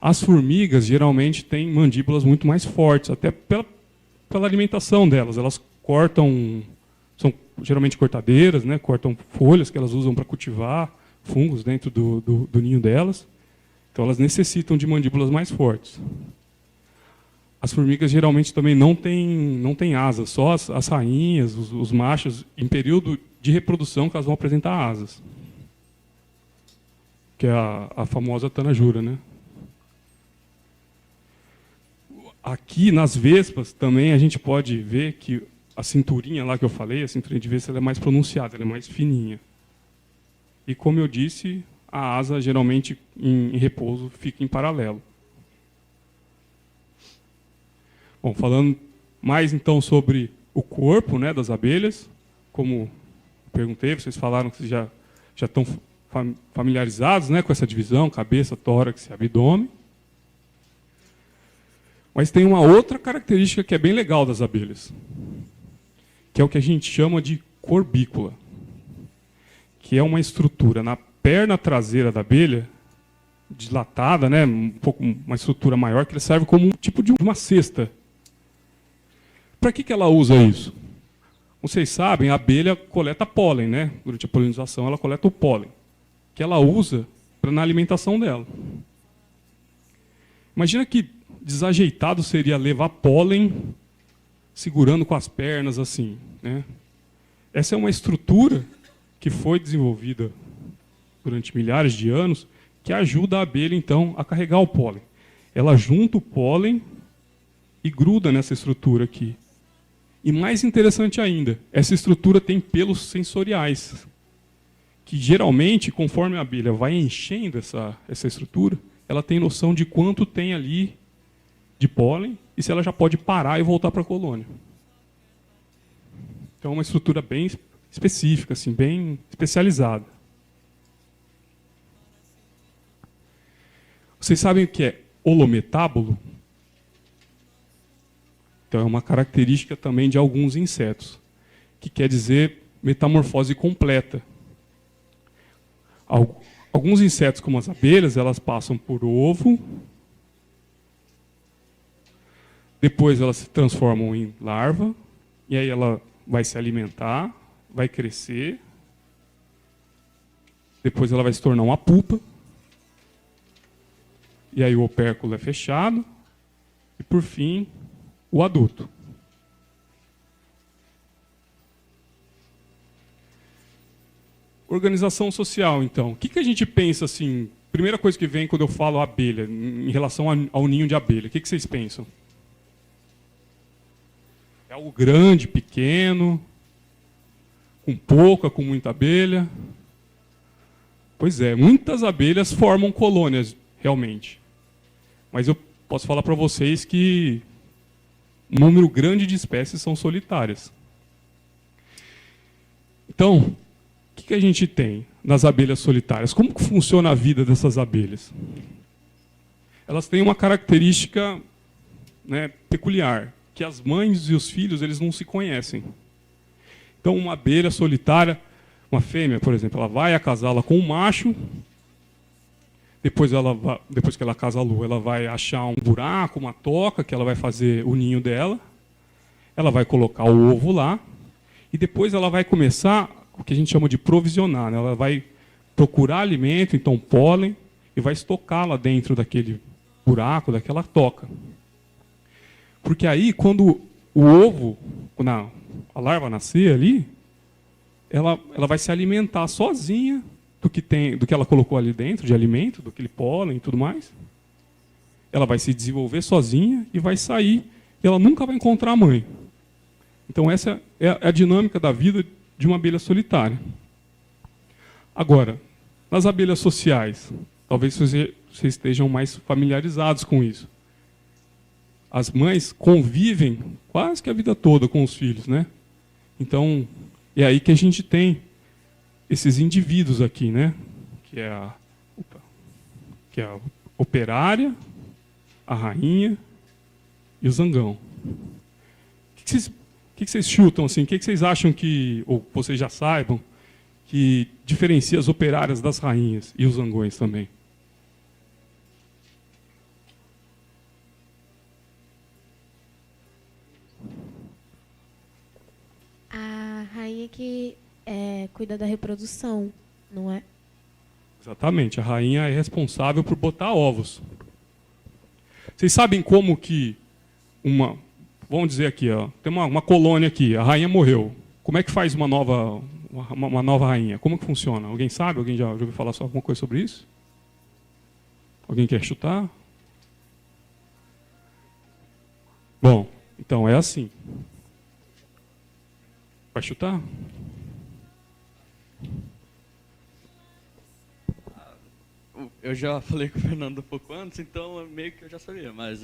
As formigas geralmente têm mandíbulas muito mais fortes, até pela alimentação delas. Elas cortam, são geralmente cortadeiras, né? Cortam folhas que elas usam para cultivar fungos dentro do ninho delas. Então elas necessitam de mandíbulas mais fortes. As formigas geralmente também não têm asas, só as rainhas, os machos, em período de reprodução, que elas vão apresentar asas. Que é a famosa tanajura, né? Aqui, nas vespas, também a gente pode ver que a cinturinha lá que eu falei, a cinturinha de vespa, ela é mais pronunciada, ela é mais fininha. E, como eu disse, a asa, geralmente, em repouso, fica em paralelo. Bom, falando mais, então, sobre o corpo, né, das abelhas, como eu perguntei, vocês falaram que já estão familiarizados, né, com essa divisão, cabeça, tórax e abdômen. Mas tem uma outra característica que é bem legal das abelhas, que é o que a gente chama de corbícula, que é uma estrutura na perna traseira da abelha, dilatada, né, uma estrutura maior, que serve como um tipo de uma cesta. Para que ela usa isso? Vocês sabem, a abelha coleta pólen, né? Durante a polinização, ela coleta o pólen, que ela usa na alimentação dela. Imagina que desajeitado seria levar pólen segurando com as pernas assim, né? Essa é uma estrutura que foi desenvolvida durante milhares de anos, que ajuda a abelha, então, a carregar o pólen. Ela junta o pólen e gruda nessa estrutura aqui. E mais interessante ainda, essa estrutura tem pelos sensoriais, que geralmente, conforme a abelha vai enchendo essa estrutura, ela tem noção de quanto tem ali de pólen e se ela já pode parar e voltar para a colônia. Então é uma estrutura bem específica, assim, bem especializada. Vocês sabem o que é holometábulo? Então é uma característica também de alguns insetos, que quer dizer metamorfose completa. Alguns insetos, como as abelhas, elas passam por ovo, depois elas se transformam em larva, e aí ela vai se alimentar, vai crescer, depois ela vai se tornar uma pupa, e aí o opérculo é fechado, e por fim, o adulto. Organização social, então. O que a gente pensa assim? Primeira coisa que vem quando eu falo abelha, em relação ao ninho de abelha. O que vocês pensam? É algo grande, pequeno, com pouca, com muita abelha? Pois é, muitas abelhas formam colônias, realmente. Mas eu posso falar para vocês que um número grande de espécies são solitárias. Então, o que a gente tem nas abelhas solitárias? Como que funciona a vida dessas abelhas? Elas têm uma característica, né, peculiar, que as mães e os filhos eles não se conhecem. Então, uma abelha solitária, uma fêmea, por exemplo, ela vai acasá-la com um macho. Depois que ela acasalou, ela vai achar um buraco, uma toca, que ela vai fazer o ninho dela. Ela vai colocar o ovo lá. E depois ela vai começar o que a gente chama de provisionar, né? Ela vai procurar alimento, então pólen, e vai estocar lá dentro daquele buraco, daquela toca. Porque aí, quando o ovo, quando a larva nascer ali, ela vai se alimentar sozinha do que ela colocou ali dentro, de alimento, daquele pólen e tudo mais. Ela vai se desenvolver sozinha e vai sair, e ela nunca vai encontrar a mãe. Então essa é a dinâmica da vida de uma abelha solitária. Agora, nas abelhas sociais, talvez vocês estejam mais familiarizados com isso. As mães convivem quase que a vida toda com os filhos, né? Então, é aí que a gente tem esses indivíduos aqui, né? Que é a operária, a rainha e o zangão. O que vocês chutam assim? O que vocês acham que, ou vocês já saibam, que diferencia as operárias das rainhas e os zangões também? que cuida da reprodução, não é? Exatamente, a rainha é responsável por botar ovos. Vocês sabem como que vamos dizer aqui, ó, tem uma colônia aqui, a rainha morreu. Como é que faz uma nova rainha? Como que funciona? Alguém sabe? Alguém já ouviu falar alguma coisa sobre isso? Alguém quer chutar? Bom, então é assim. Vai chutar? Eu já falei com o Fernando um pouco antes, então meio que eu já sabia. Mas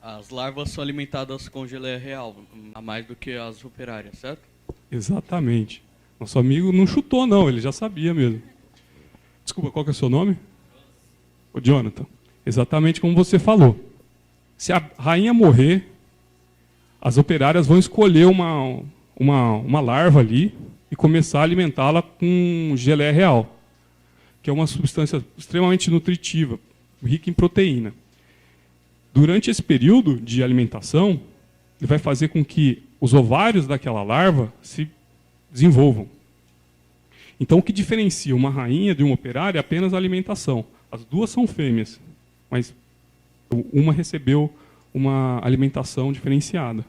as larvas são alimentadas com geleia real, a mais do que as operárias, certo? Exatamente. Nosso amigo não chutou, não, ele já sabia mesmo. Desculpa, qual que é o seu nome? O Jonathan. Exatamente como você falou. Se a rainha morrer, as operárias vão escolher uma larva ali e começar a alimentá-la com geleia real, que é uma substância extremamente nutritiva, rica em proteína. Durante esse período de alimentação, ele vai fazer com que os ovários daquela larva se desenvolvam. Então, o que diferencia uma rainha de uma operária é apenas a alimentação. As duas são fêmeas, mas uma recebeu uma alimentação diferenciada.